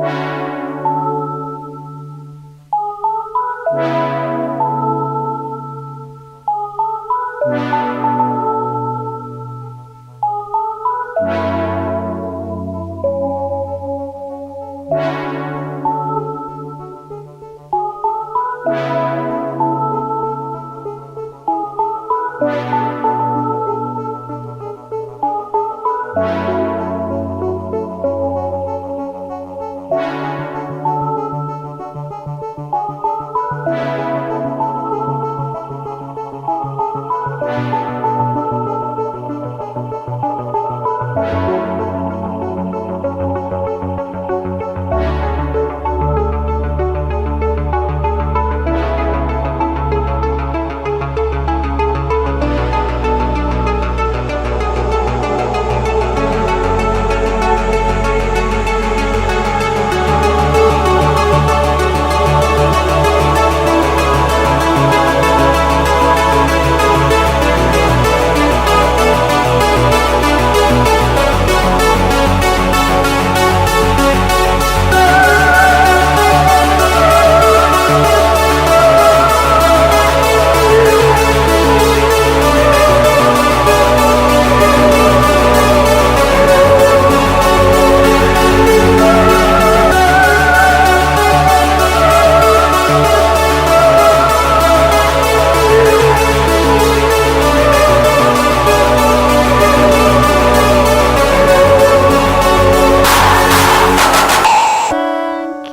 Thank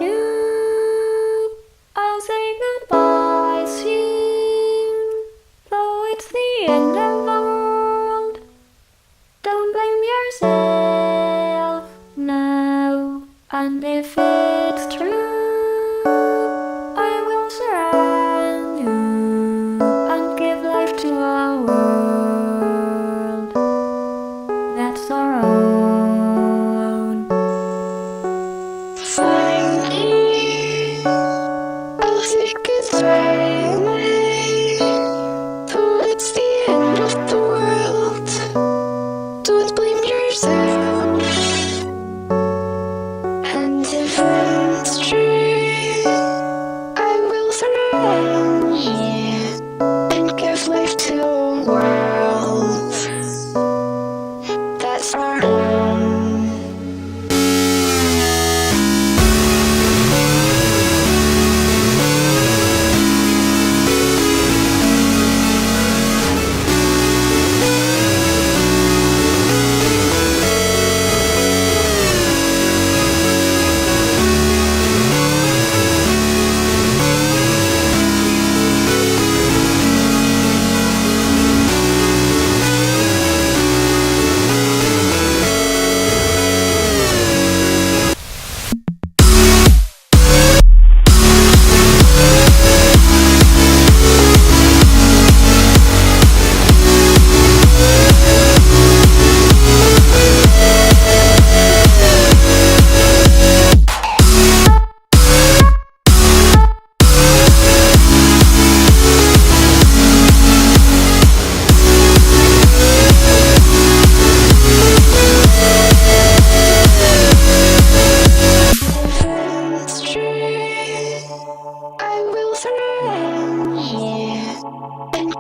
you. I'll say goodbye soon. Though it's the end of the world, don't blame yourself now. And if it's true, I will surround you and give life to a world that's our own. Finally, I'll say goodbye. Though it's the end of the world, don't blame yourself. And if it's true, I will surround you and give life to a world that's our own.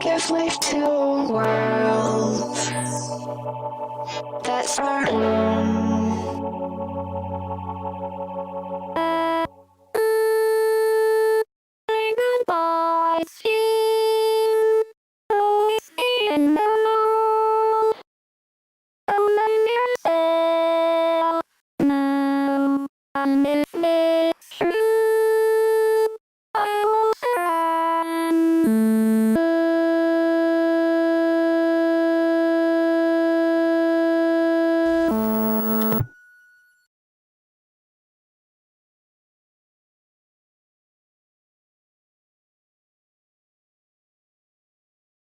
Give life to a world that's our own. Say goodbye soon. Though it's the end